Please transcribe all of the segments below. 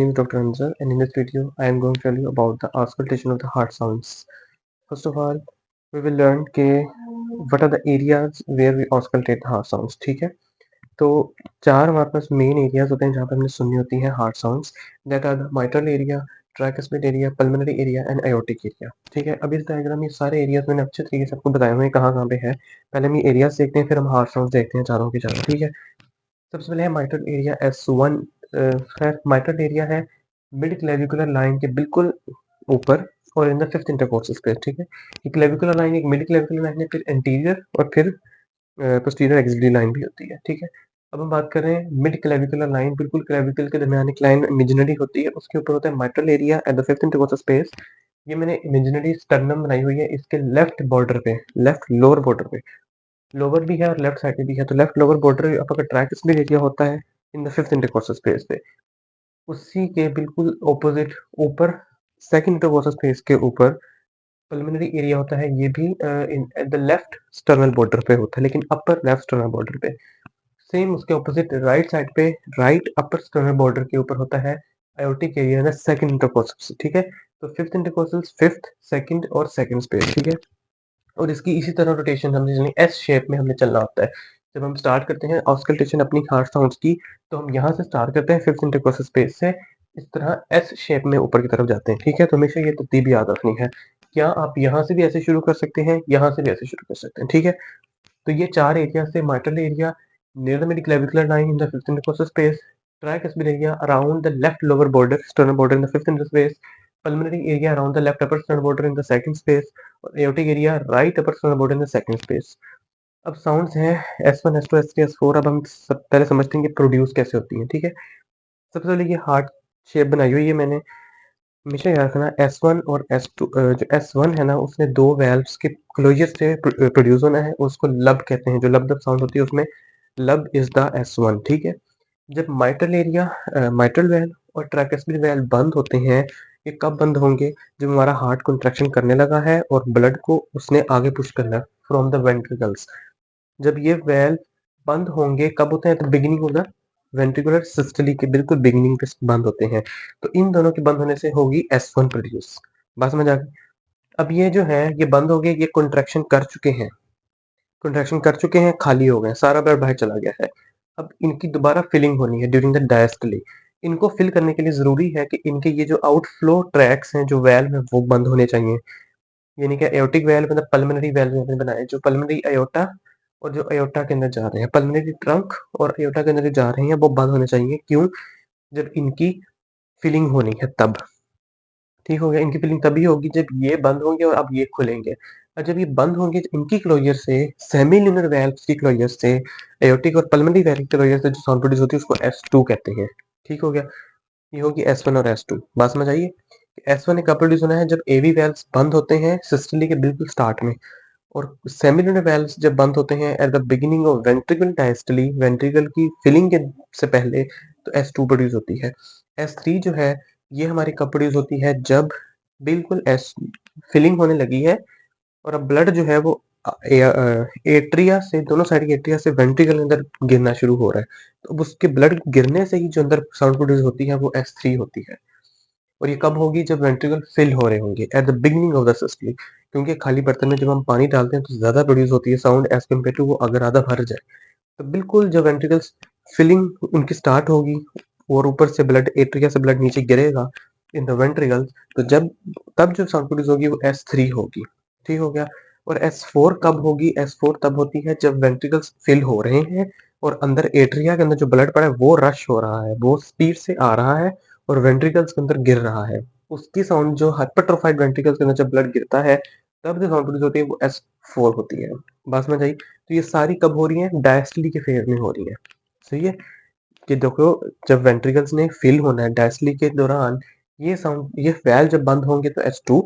name is Dr. Anzar, and in this video, I am going to tell you about the auscultation of the heart sounds. First of all, we will learn what are the areas where we auscultate the heart sounds. ठीक है, तो चार हमारे पास main areas होते हैं जहाँ पे हमने सुननी होती है heart sounds. That are the mitral area, tricuspid area, pulmonary area and aortic area. ठीक है, अब इस डायग्राम में सारे एरियाज मैंने अच्छे तरीके से आपको बताए हुए हैं कहाँ कहाँ पे है. पहले हम ये एरियाज देखते हैं, फिर हम हार्ट साउंड्स देखते हैं चारों के चारों. ठीक है, सबसे पहले है माइट्रल एरिया S1. खैर माइट्रल एरिया है मिड क्लेविकुलर लाइन के बिल्कुल ऊपर और इन द फिफ्थ इंटरकोस्टल स्पेस. ठीक है, ये क्लेविकुलर लाइन एक मिड क्लेविकुलर लाइन है, फिर एंटीरियर और फिर पोस्टीरियर एक्सिलरी लाइन भी होती है. ठीक है, अब हम बात कर रहे हैं मिड क्लेविकुलर लाइन, बिल्कुल क्लेविकल के दरमियान एक लाइन इमेजिनरी होती है, उसके ऊपर होता है mitral area at the fifth intercostal space. ये मैंने इमेजिनरी स्टर्नम बनाई हुई है, इसके लेफ्ट बॉर्डर पे, लेफ्ट लोअर बॉर्डर पे, लोअर भी है और लेफ्ट साइड भी है, तो लेफ्ट लोअर बॉर्डर आपका ट्राइकस्पिड एरिया होता है इन द फिफ्थ इंटरकोस्टल स्पेस पे. उसी के बिल्कुल ऑपोजिट ऊपर सेकंड इंटरकोस्टल स्पेस के ऊपर पल्मोनरी एरिया होता है, ये भी in at the left sternal border पे होता है, लेकिन अपर लेफ्ट स्टर्नल बॉर्डर पे. सेम उसके ऑपोजिट राइट साइड पे राइट अपर स्टर्नल बॉर्डर के ऊपर होता है aortic area the second intercostal. ठीक है, तो फिफ्थ इंटरकोस्टल, फिफ्थ, सेकंड और सेकंड स्पेस. ठीक है, और इसकी इसी तरह रोटेशन हमने चलनी, एस शेप में हमने चलना होता है. जब हम स्टार्ट करते हैं ऑस्कल्टेशन अपनी हार्ट साउंड्स की, तो हम यहाँ से स्टार्ट करते हैं फिफ्थ इंटरकोस्टल स्पेस से, इस तरह एस शेप में ऊपर की तरफ जाते हैं. ठीक है, तो हमेशा ये तरतीब याद रखनी है. क्या आप यहाँ से भी ऐसे शुरू कर सकते हैं, यहाँ से भी ऐसे शुरू कर सकते हैं. ठीक है, तो ये चार एरिया से mitral area near the mid clavicular line in the fifth intercostal space, tricuspid area around the left lower border sternal border in the fifth intercostal space, pulmonary area around the left upper sternal border in the second space, और aortic area right upper sternal border in the second space. अब sounds हैं S1, S2, S3, S4. अब हम पहले समझते हैं कि produce कैसे होती हैं. ठीक है, सबसे पहले ये हार्ट शेप बनाई हुई है मैंने, हमेशा याद रखना S1 और S2. जो S1 है ना, उसने दो वेल्व्स के क्लोजर से प्रोड्यूस होना है, उसको लब कहते हैं. जो लब साउंड होती है उसमें लब इज द S1. ठीक है, जब माइट्रल एरिया, माइट्रल वेल्व और ट्राइकस्पिड वेल्व बंद होते हैं, ये कब बंद होंगे, जब हमारा हार्ट कंट्रैक्शन करने लगा है और ब्लड को उसने आगे पुश करना है फ्रॉम द वेंट्रिकल्स. जब ये वेल्व बंद होंगे कब होते हैं, तो beginning of the ventricular systole के बिल्कुल बिगिनिंग पे बंद होते हैं. तो इन दोनों के बंद होने से होगी S1 प्रोड्यूस. बात समझ आ गई. अब ये जो है ये बंद हो गए, ये कंट्रैक्शन कर चुके हैं, कंट्रैक्शन कर चुके हैं, खाली हो गए, सारा ब्लड बाहर चला गया है. अब इनकी दोबारा फिलिंग होनी है ड्यूरिंग द डायस्टोली. इनको फिल करने के लिए जरूरी है कि इनके ये जो आउटफ्लो ट्रैक्स हैं, जो वेल्व है, वो बंद होने चाहिए. यानी कि एयोटिक वेल्व मतलब पल्मोनरी वेल्व हमने बनाए, जो पल्मोनरी अयोटा और जो अयोटा के अंदर जा रहे हैं, पल्मोनरी ट्रंक और अयोटा के अंदर जा रहे हैं, वो बंद होने चाहिए. क्यों, जब इनकी फिलिंग होनी है तब. ठीक हो गया, इनकी फिलिंग तभी होगी जब ये बंद होंगे और अब ये खुलेंगे. और जब ये बंद होंगे इनकी क्लोजर से, सेमिल्यूनर वेल्व्स की क्लोजर से, एयोटिक और पल्मोनरी वेल्व की क्लोजर से जो साउंड प्रोड्यूस होती है उसको S2 कहते हैं. ठीक हो गया, ये होगी S1 और S2. बात समझ आइए. S1 कब प्रोड्यूस होना है, जब एवी वेल्व्स बंद होते हैं सिस्टोली के बिल्कुल स्टार्ट में, और सेमिल्यूनर वेल्व्स जब बंद होते हैं at the beginning of ventricle diastole, ventricle की फिलिंग के से पहले, तो S2 प्रोड्यूस होती है. S3 जो है ये हमारी कब प्रोड्यूस होती है, जब बिल्कुल एस फिलिंग होने लगी है और अब ब्लड जो है वो एट्रिया से, दोनों साइड के एट्रिया से वेंट्रिकल के अंदर गिरना शुरू हो रहा है. तो अब उसके ब्लड गिरने से ही जो अंदर साउंड प्रोड्यूस होती है वो S3 होती है. और ये कब होगी, जब वेंट्रिकल फिल हो रहे होंगे eight the beginning of the system. क्योंकि खाली बर्तन में जब हम पानी डालते हैं तो ज्यादा प्रोड्यूस होती है साउंड एज कम्पेयर टू वो अगर आधा भर जाए. तो बिल्कुल जब वेंट्रिकल्स फिलिंग उनकी स्टार्ट होगी और ऊपर से ब्लड एट्रिया से ब्लड नीचे गिरेगा इन द वेंट्रिकल्स, तो जब तब जो साउंड प्रोड्यूस होगी वो S3 होगी. ठीक हो गया. और S4 कब होगी, S4 तब होती है जब वेंट्रिकल्स फिल हो रहे हैं और अंदर एट्रिया के अंदर जो ब्लड पड़ा है वो रश हो रहा है, वो स्पीड से आ रहा है और वेंट्रिकल्स के अंदर गिर रहा है. उसकी साउंड जो हाइपरट्रोफाइड वेंट्रिकल्स के अंदर जब ब्लड गिरता है तब जो साउंड प्रोड्यूस होती है वो S4 होती है. बात समझ आई. तो ये सारी कब हो रही है, डायस्टोली के फेज में हो रही है. सही है कि देखो, जब वेंट्रिकल्स ने फिल होना है डायस्टोली के दौरान, ये साउंड, ये वेल जब बंद होंगे तो S2,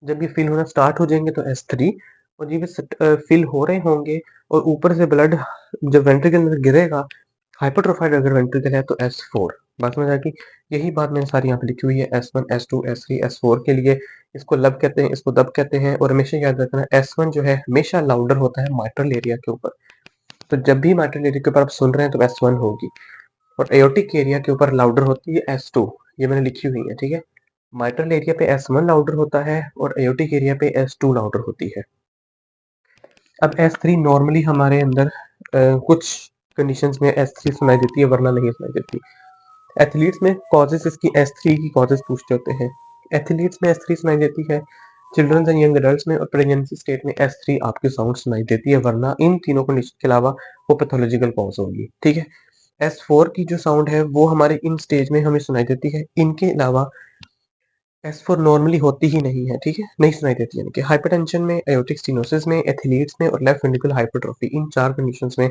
जब ये फिल होना स्टार्ट हो जाएंगे तो S3, और ये भी फिल हो रहे होंगे और ऊपर से ब्लड जब वेंट्रिकल में गिरेगा, हाइपरट्रोफाइड अगर वेंट्रिकल है तो S4. बात समझ आ गई. यही बात मैंने सारी यहाँ पे लिखी हुई है, S1, S2, S3, S4 के लिए. इसको लब कहते हैं, इसको दब कहते हैं. और हमेशा याद रखना S1 जो है हमेशा लाउडर होता है माइट्रल एरिया के ऊपर. तो जब भी माइट्रल एरिया के ऊपर आप सुन रहे हैं तो S1 होगी, और एयोटिक एरिया के ऊपर लाउडर होती है S2. ये मैंने लिखी हुई है, ठीक है। माइट्रल एरिया पे S1 लाउडर होता है और एओर्टिक एरिया पे S2 लाउडर होती है। अब S3 नॉर्मली हमारे अंदर कुछ कंडीशंस में S3 सुनाई देती है, वरना नहीं सुनाई देती। एथलीट्स में कॉजेस इसकी S3 की कॉजेस पूछते होते हैं। एथलीट्स में S3 सुनाई देती है, चिल्ड्रंस एंड यंग एडल्ट्स में और प्रेगनेंसी स्टेट में S3 आपकी साउंड सुनाई देती है, वरना इन तीनों कंडीशन के अलावा वो पैथोलॉजिकल कॉज होगी, ठीक है। S4 की जो साउंड है वो हमारे इन स्टेज में हमें सुनाई देती है, इनके अलावा S4 नॉर्मली होती ही नहीं है, ठीक है, नहीं सुनाई देती है। इनके हाइपरटेंशन में, एओर्टिक स्टेनोसिस में, एथलीट्स में और लेफ्ट वेंट्रिकुलर हाइपरट्रोफी, इन 4 कंडीशंस में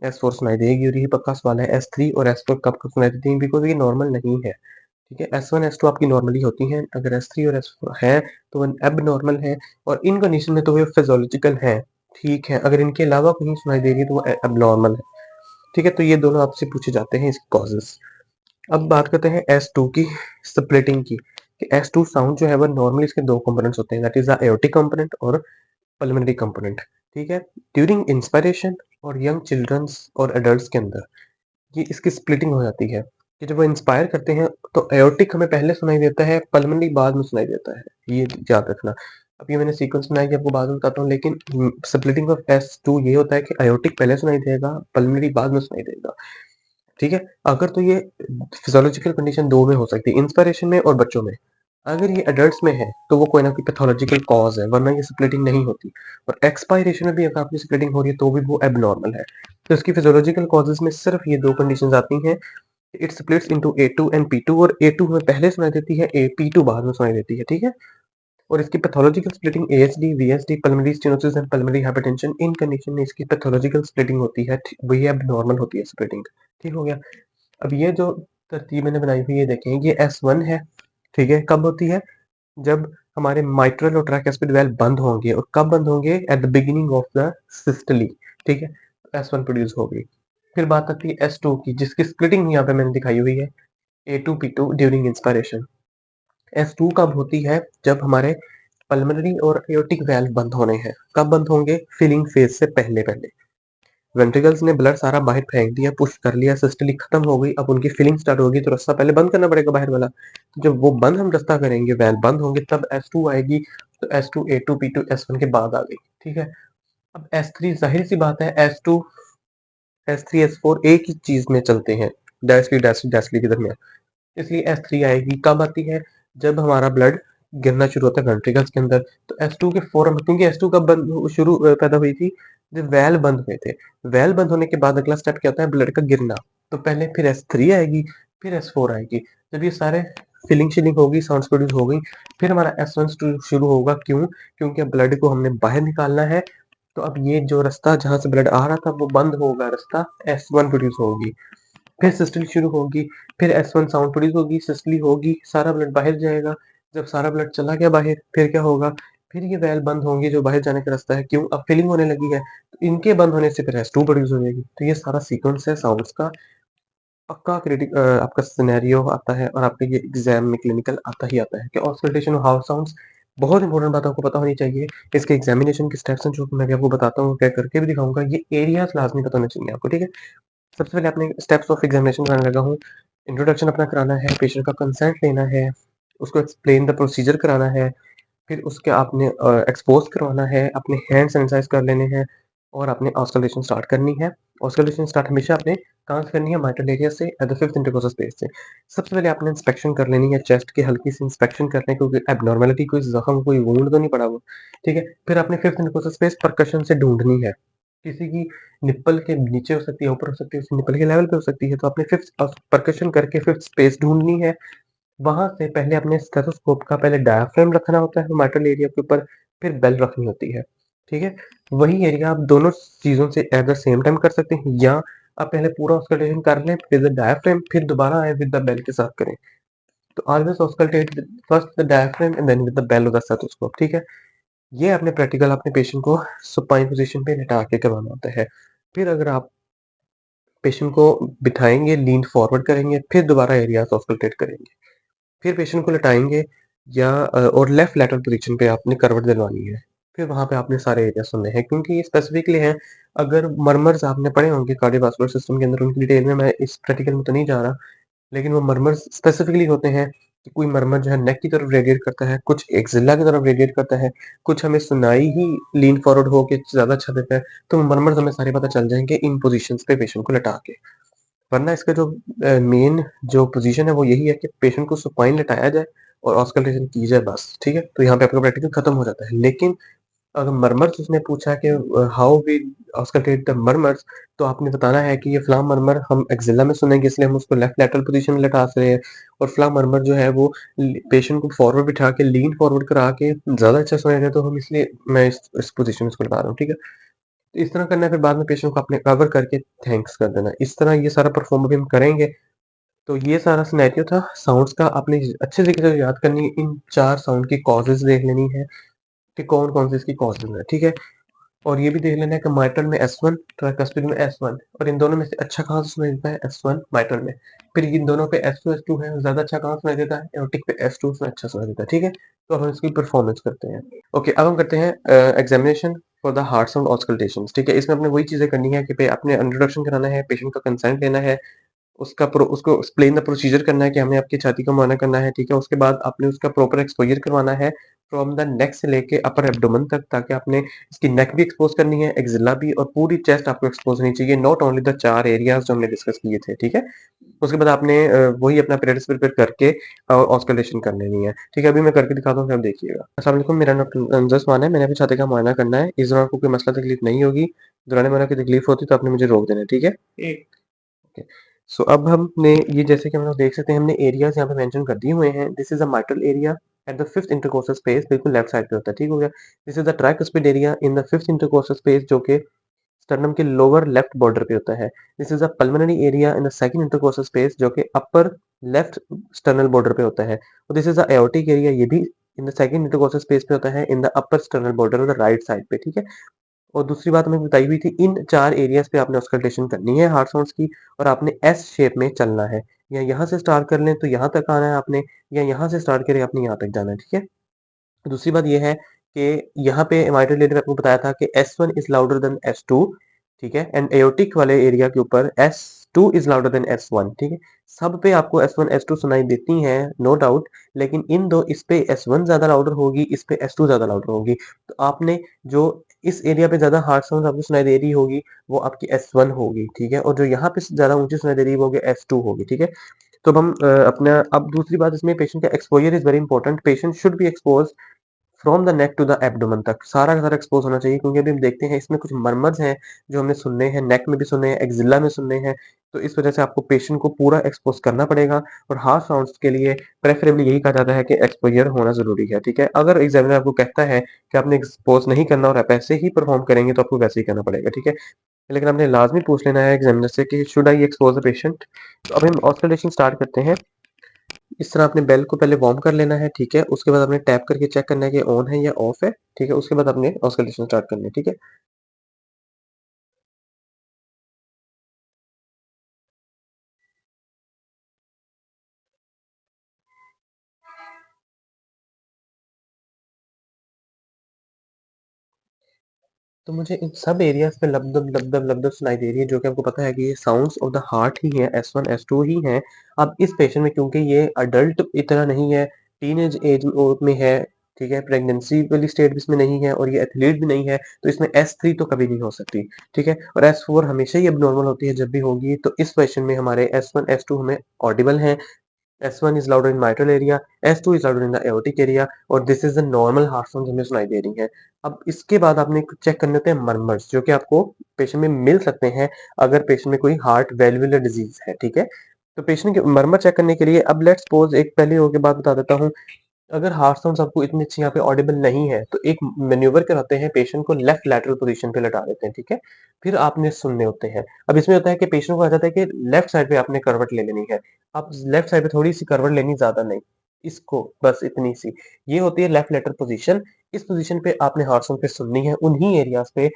S4 सुनाई देगी। और यही पक्का सवाल है S3 और S4 कब कब सुनाई देती है, बिकॉज ये नॉर्मल नहीं है, ठीक है। S1 S2 आपकी नॉर्मली होती हैं, अगर S3 और S4 है तो वो अब नॉर्मल है, और इन कंडीशन में तो वो फिजियोलॉजिकल है, ठीक है। अगर इनके अलावा कहीं सुनाई दे रही है तो वो अब नॉर्मल है, ठीक है। तो ये दोनों आपसे पूछे जाते हैं इसके कॉजेस। अब बात करते हैं S2 की स्प्लिटिंग की, कि S2 साउंड जो है वो नॉर्मली इसके दो कंपोनेंट्स होते हैं, that is the aortic component और पल्मोनरी कंपोनेंट, ठीक है। ड्यूरिंग इंस्पिरेशन और यंग चिल्ड्रंस और एडल्ट्स के अंदर ये इसकी स्प्लिटिंग हो जाती है, कि जब वो इंस्पायर करते हैं तो एओर्टिक हमें पहले सुनाई देता है, पल्मोनरी बाद में सुनाई देता है, ये याद रखना। अब ये मैंने सीक्वेंस बनाया कि आपको बाद में बताता हूँ, लेकिन स्प्लिटिंग ऑफ S2 ये होता है कि एओर्टिक पहले सुनाई देगा, पल्मोनरी बाद में सुनाई देगा, ठीक है। अगर तो ये फिजियोलॉजिकल कंडीशन दो में हो सकती है, इंस्पिरेशन में और बच्चों में। अगर ये एडल्ट्स में है तो वो कोई ना कोई पैथोलॉजिकल कॉज है, वरना ये स्प्लिटिंग नहीं होती। और एक्सपायरेशन में भी अगर आपकी स्प्लिटिंग हो रही है तो भी वो एबनॉर्मल है। तो इसकी फिजियोलॉजिकल कॉजेज में सिर्फ ये दो कंडीशंस आती हैं, it splits into A2 and P2, और A2 हमें पहले सुनाई देती है, P2 बाद में सुनाई देती है, ठीक है। और इसकी pathological splitting ASD, VSD, pulmonary stenosis and pulmonary hypertension, in condition में इसकी पैथोलॉजिकल स्प्लिटिंग होती है, वही एबनॉर्मल होती है स्प्लिटिंग, ठीक हो गया। अब ये जो तरतीब मैंने बनाई हुई है देखें, ये S1 है, ठीक है। कब होती है, जब हमारे माइट्रल और ट्राइकस्पिड वेल बंद होंगे, और कब बंद होंगे, eight the beginning of the systole, ठीक है। S1 प्रोड्यूस होगी। फिर बात आती है S2 की, जिसकी स्प्लिटिंग यहाँ पे मैंने दिखाई हुई है, A2 P2 during inspiration. S2 कब होती है, जब हमारे पल्मोनरी और एओर्टिक वेल्व बंद होने हैं। कब बंद होंगे, फिलिंग फेज से पहले पहले। वेंट्रिकल्स ने ब्लड सारा बाहर फेंक दिया, पुश कर लिया, सिस्टली खत्म हो गई, अब उनकी फिलिंग स्टार्ट होगी, तो रास्ता पहले बंद करना पड़ेगा बाहर वाला। तो जब वो बंद हम रास्ता करेंगे, वेल बंद होंगे, तब S2 आएगी। तो S2 A2 P2 S1 के बाद आ गई, ठीक है। अब S3 जाहिर सी बात है, S2 S3 S4 एक ही चीज में चलते हैं, डैशली डैशली डैशली के दरमियान, इसलिए S3 आएगी। कब आती है, जब हमारा ब्लड गिरना शुरू होता है वेंट्रिकल्स के अंदर। तो S2 के फौरन, क्योंकि S2 कब बंद शुरू पैदा हुई थी, जब वेल बंद हुए थे। वेल बंद होने के बाद अगला स्टेप क्या होता है, ब्लड का गिरना। तो पहले फिर S3 आएगी, फिर S4 आएगी। जब ये सारे फिलिंग शिलिंग होगी, साउंड्स प्रोड्यूस हो गई, फिर हमारा S1 शुरू होगा। क्यों, क्योंकि अब ब्लड को हमने बाहर निकालना है। तो अब ये जो रास्ता जहां से ब्लड आ रहा था वो बंद होगा, रास्ता S1 प्रोड्यूस होगी। फिर सिस्टली शुरू होगी, फिर S1 साउंड प्रोड्यूस होगी, सिस्टली होगी, सारा ब्लड बाहर जाएगा। जब सारा ब्लड चला गया बाहर, फिर क्या होगा, फिर ये वेल बंद होंगी जो बाहर जाने का रास्ता है। क्यों, अब फिलिंग होने लगी है, तो इनके बंद होने से फिर S2 प्रोड्यूस हो जाएगी। तो ये सारा सीक्वेंस है साउंड्स का, पक्का आपका सिनेरियो आता है, और आपके ये एग्जाम में क्लिनिकल आता ही आता है कि ऑस्कल्टेशन ऑफ हाउस साउंड्स। बहुत इंपॉर्टेंट बात आपको पता होनी चाहिए। इसके एग्जामिनेशन के स्टेप्स हैं जो मैं भी आपको बताता हूँ, क्या करके भी दिखाऊंगा। ये एरियाज लाजमी पता होने चाहिए आपको, ठीक है। सबसे पहले आपने स्टेप्स ऑफ एग्जामिनेशन कराने लगा हूँ। इंट्रोडक्शन अपना कराना है, पेशेंट का कंसेंट लेना है, उसको एक्सप्लेन द प्रोसीजर कराना है, फिर उसके आपने एक्सपोज करवाना है, अपने हैंड सैनिटाइज कर लेने हैं, और आपने ऑस्कलेशन स्टार्ट करनी है। ऑस्कलेशन स्टार्ट हमेशा आपने कहाँ से करनी है, माइट्रल एरिया से, eight the fifth intercostal space से। सबसे पहले आपने इंस्पेक्शन कर लेनी है, चेस्ट की हल्की सी इंस्पेक्शन करने, क्योंकि एबनॉर्मेलिटी, कोई जख्म, कोई वुंड तो नहीं पड़ा वो, ठीक है। फिर आपने फिफ्थ इंटरकोस्टल स्पेस परकशन से ढूंढनी है, किसी की निप्पल के नीचे हो सकती है, ऊपर हो सकती है, निप्पल के लेवल पे हो सकती है। तो आपने फिफ्थ परकशन करके फिफ्थ स्पेस ढूंढनी है। वहां से पहले अपने स्टेथोस्कोप का पहले डायाफ्राम रखना होता है माइट्रल एरिया के ऊपर, फिर बेल रखनी होती है, ठीक है। वही एरिया आप दोनों चीजों से एट द सेम टाइम कर सकते हैं, या आप पहले पूरा ऑस्कल्टेशन कर लें विद द डायाफ्राम, फिर दोबारा आए विद द बेल के साथ करें। तो always auscultate first the diaphragm and then with the bell of the stethoscope, ठीक है। ये अपने प्रैक्टिकल अपने पेशेंट को सुपाइन पोजीशन पे लेटा के करवाना होता है। फिर अगर आप पेशेंट को बिठाएंगे, लीन फॉरवर्ड करेंगे, फिर दोबारा एरिया ऑस्कल्टेट करेंगे, फिर पेशेंट को लेटाएंगे, या और लेफ्ट लैटरल पोजीशन पे आपने करवट दिलवानी है। फिर वहां पे आपने सारे एरिया सुनने हैं, क्योंकि ये स्पेसिफिकली हैं। अगर मरमर्स आपने पढ़े होंगे कार्डियोवास्कुलर सिस्टम के अंदर, उनकी डिटेल में मैं इस प्रैक्टिकल में तो नहीं जा रहा, लेकिन वो मर्मर्स स्पेसिफिकली होते हैं कि कोई मर्मर जो है नेक की तरफ रेडिएट करता है, कुछ एक्सिला की तरफ रेडिएट करता है, कुछ हमें सुनाई ही लीन फॉरवर्ड होके ज़्यादा अच्छा देता है। तो मर्मर्स हमें सारे पता चल जाएँगे इन पोज़ीशंस पे पेशेंट को लेटा के। वरना इसका जो मेन जो पोज़ीशन है वो यही है कि पेशेंट को सुपाइन लेटाया जाए और ऑस्कल्टेशन की जाए बस, ठीक है? तो यहाँ पे आपका प्रैक्टिकल खत्म हो जाता है। लेकिन अगर मरमर्स उसने पूछा कि हाउ वी ऑस्कल्टेट द मरमर्स, तो आपने बताना है कि ये फ्ला मरमर हम एक्सिला में सुनेंगे इसलिए हम उसको लेफ्ट लैटरल पोजीशन में लेटा रहे हैं, और फ्ला मरमर जो है वो पेशेंट को फॉरवर्ड बिठा के लीन फॉरवर्ड करा के ज्यादा अच्छा सुनेगा, तो हम इसलिए मैं इस पोजीशन में इसको लगा रहा हूँ, ठीक है? तो इस तरह करना है, फिर बाद में पेशेंट को अपने कवर करके थैंक्स कर देना। इस तरह ये सारा परफॉर्म अभी हम करेंगे। तो ये सारा सिनेरियो था साउंड्स का। आपने अच्छे तरीके से याद करनी है, इन चार साउंड की कॉजेज देख लेनी है कि कौन कौन से इसकी कॉजेज है, ठीक है? और ये भी देख लेना है कि माइट्रल में S1, ट्राइकस्पिड में S1, और इन दोनों में से अच्छा कहाँ से सुनाई देता है? S1 माइट्रल में। फिर इन दोनों पे S2 S2 है, ज्यादा अच्छा कहाँ सुनाई देता है? एओर्टिक पे S2 उसमें अच्छा सुनाई देता है, ठीक है? तो अब हम इसकी परफॉर्मेंस करते हैं। ओके, अब हम करते हैं examination for the heart sound auscultation, ठीक है? इसमें अपने वही चीजें करनी है कि अपने इंट्रोडक्शन कराना है, पेशेंट का कंसेंट लेना है, उसको एक्सप्लेन द प्रोसीजर करना है कि हमें आपकी छाती का मुआयना करना है, ठीक है? उसके बाद आपने उसका प्रॉपर एक्सपोज़र करवाना है फ्रॉम द नेक से लेके अपर एब्डोमेन तक, ताकि आपने इसकी नेक भी एक्सपोज़ करनी है, एक्सिला भी, और पूरी चेस्ट आपको एक्सपोज़ होनी चाहिए, नॉट ओनली द 4 एरियाज़ जो हमने डिस्कस किए थे, ठीक है? उसके बाद आपने वही अपना अपेरेटिस प्रिपेयर करके ऑस्कल्टेशन कर लेनी है, ठीक है? अभी मैं करके दिखाता हूँ, फिर आप देखिएगा। अस्सलाम वालेकुम, मेरा नाम अनज़र उस्मान है, मैंने अभी छाती का मुआयना करना है। इस दौरान आपको कोई मसला तकलीफ नहीं होगी। दौरान मुआयना की तकलीफ होती तो आपने मुझे रोक देना है, ठीक है? ओके। सो अब हमने ये, जैसे कि हम लोग देख सकते हैं, हमने एरियाज यहाँ पे मेंशन कर दिए हुए हैं। This is a mitral area at the fifth intercostal space, बिल्कुल लेफ्ट साइड पे होता है, ठीक हो गया? This is the tricuspid area in the fifth intercostal space, जो कि स्टर्नम के लोअर लेफ्ट बॉर्डर पे होता है। This is a pulmonary area in the second intercostal space, जो कि अपर लेफ्ट स्टर्नल बॉर्डर पे होता है। और this is the aortic area, ये भी in the second intercostal space पे होता है, in the upper sternal border of the right side पे, ठीक है? और दूसरी बात हमें बताई हुई थी, इन 4 एरियाज़ पे आपने ऑस्कल्टेशन करनी है हार्ट साउंड्स की, और आपने एस शेप में चलना है। या यहाँ से स्टार्ट कर लें तो यहाँ तक आना है आपने, या यहाँ से स्टार्ट करें आपने यहाँ तक जाना है, ठीक है? दूसरी बात ये है कि यहाँ पे माइट्रल एरिया में आपको बताया था कि S1 is louder than S2, ठीक है? एंड एओर्टिक वाले एरिया के ऊपर S2 is louder than S1, ठीक है? सब पे आपको S1 S2 सुनाई देती हैं, नो डाउट, लेकिन इन दो, इस पे S1 ज्यादा लाउडर होगी, इस पे S2 ज्यादा लाउडर होगी। तो आपने जो इस एरिया पे ज्यादा हार्ड साउंड आपको सुनाई दे रही होगी वो आपकी S1 होगी, ठीक है? और जो यहाँ पे ज्यादा ऊंची सुनाई दे रही होगी S2 होगी, ठीक है? तो अब हम अपना, अब दूसरी बात इसमें, पेशेंट का exposure is very important. Patient should be expose from the neck to the abdomen तक, सारा का सारा एक्सपोज होना चाहिए, क्योंकि अभी हम देखते हैं इसमें कुछ मर्मर्स हैं जो हमने सुनने हैं, नेक में भी सुनने हैं, एक्सिला में सुनने हैं। तो इस वजह से आपको पेशेंट को पूरा एक्सपोज करना पड़ेगा, और हार्श साउंड्स के लिए प्रेफरेबली यही कहा जाता है कि एक्सपोजर होना जरूरी है, ठीक है? अगर एग्जामिनर आपको कहता है कि आपने एक्सपोज नहीं करना और आप ऐसे ही परफॉर्म करेंगे, तो आपको वैसे ही करना पड़ेगा, ठीक है? लेकिन आपने लाजमी पूछ लेना है एग्जामिनर से कि should I expose the patient. तो अब हम ऑस्कल्टेशन स्टार्ट करते हैं। इस तरह आपने बेल को पहले वार्म कर लेना है, ठीक है? उसके बाद आपने टैप करके चेक करना है कि ऑन है या ऑफ है, ठीक है? उसके बाद आपने ऑस्कल्टेशन स्टार्ट करनी है, ठीक है? तो मुझे इन सब एरियाज पे लबदब लबदब लबदब सुनाई दे रही है, जो कि आपको पता है कि ये साउंड्स ऑफ द हार्ट ही है, S1 S2 ही हैं। अब इस पेशेंट में, क्योंकि ये अडल्ट इतना नहीं है, टीनेज एज में है, ठीक है? प्रेगनेंसी वाली स्टेट भी इसमें नहीं है, और ये एथलीट भी नहीं है, तो इसमें S3 तो कभी नहीं हो सकती, ठीक है? और S4 हमेशा ही एबनॉर्मल होती है जब भी होगी। तो इस क्वेश्चन में हमारे S1 S2 हमें ऑडिबल हैं। S1 is louder in mitral area, S2 is louder in the aortic area, और this is the normal heart sound हमें सुनाई दे रही है। अब इसके बाद आपने चेक करने होते हैं मरमर्स, जो कि आपको पेशेंट में मिल सकते हैं अगर पेशेंट में कोई हार्ट वेल्वुलर डिजीज है, ठीक है? तो पेशेंट के मरमर चेक करने के लिए, अब लेट्स सपोज, एक पहले हो के बात बता देता हूँ। अगर हार्ट साउंड्स आपको इतनी अच्छी यहाँ पे ऑडिबल नहीं है, तो एक मैन्यूवर कराते हैं, पेशेंट को लेफ्ट लैटरल पोजीशन पे लटा देते हैं, ठीक है? फिर आपने सुनने होते हैं। अब इसमें होता है कि पेशेंट को आ जाता है कि लेफ्ट साइड पे आपने करवट ले लेनी है। अब लेफ्ट साइड पे थोड़ी सी करवट लेनी, ज्यादा नहीं, इसको बस इतनी सी। ये होती है लेफ्ट लैटरल पोजीशन। इस पोजीशन पे आपने हार्ट साउंड पे सुननी है, उन्हीं एरियाज पे,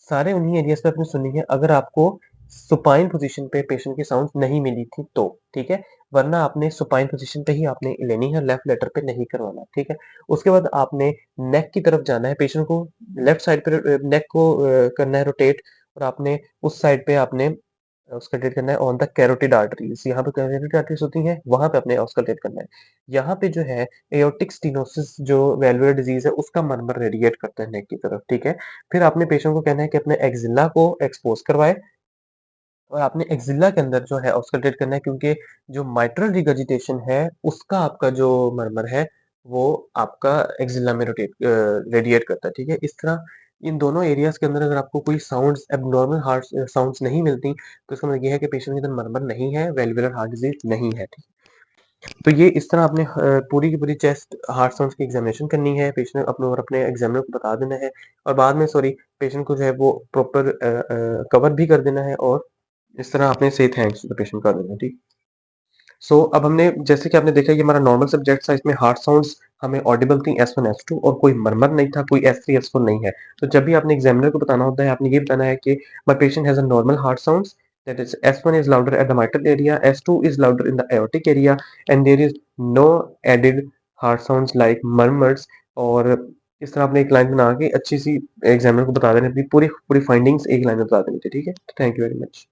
सारे उन्हीं एरियाज पे आपने सुननी है, अगर आपको सुपाइन पोजीशन पे पेशेंट की साउंड नहीं मिली थी तो, ठीक है? वरना आपने सुपाइन पोजीशन पे ही आपने लेनी है, लेफ्ट लेटर पे नहीं करवाना, ठीक है? उसके बाद आपने नेक की तरफ जाना है, पेशेंट को लेफ्ट साइड पे नेक को करना है रोटेट, और आपने उस साइड पे आपने ऑस्कल्टेट करना है ऑन द कैरोटिड आर्टरीज, यहाँ पे कैरोटिड आर्टरीज होती हैं, वहां पे अपने ऑस्कल्टेट करना है। यहाँ पे जो है एओर्टिक स्टेनोसिस जो वैल्वुलर डिजीज है उसका मरमर रेडिएट करता है नेक की तरफ, ठीक है। फिर आपने पेशेंट को कहना है कि अपने एक्सिला को एक्सपोज करवाए और आपने एक्सिला के अंदर जो है ऑस्कल्टेट करना है, क्योंकि जो माइट्रल रिगर्जिटेशन है उसका आपका जो मरमर है वो आपका एक्सिला में रोटेट रेडिएट करता है, ठीक है। इस तरह इन दोनों एरियाज के अंदर अगर आपको कोई साउंड्स एब्नॉर्मल हार्ट साउंड्स नहीं मिलती तो इसका मतलब ये है कि पेशेंट के अंदर मरमर नहीं है, वेल्वुलर हार्ट डिजीज नहीं है, ठीक है। तो ये इस तरह आपने पूरी की पूरी चेस्ट हार्ट साउंड्स की एग्जामिनेशन करनी है, पेशेंट अपने और अपने एग्जामिनर को बता देना है और बाद में सॉरी पेशेंट को जो है वो प्रॉपर कवर भी कर देना है और इस तरह आपने से थैंक्स टू द पेशेंट कर देना, ठीक। अब हमने जैसे कि आपने देखा ये हमारा नॉर्मल सब्जेक्ट था, इसमें हार्ट साउंड्स हमें ऑडिबल थी S1 S2 और कोई मरमर नहीं था, कोई S3 S4 नहीं है। तो जब भी आपने एग्जामिनर को बताना होता है आपने ये बताना है कि my patient has a normal heart sounds, that is S1 is louder at the mitral area, S2 is louder in the aortic area and there is no added heart sounds like murmurs. और इस तरह आपने एक line बना के अच्छी सी examiner को बता देनी, अपनी पूरी पूरी फाइंडिंग्स एक लाइन में बता देनी थी, ठीक है। Thank you very much.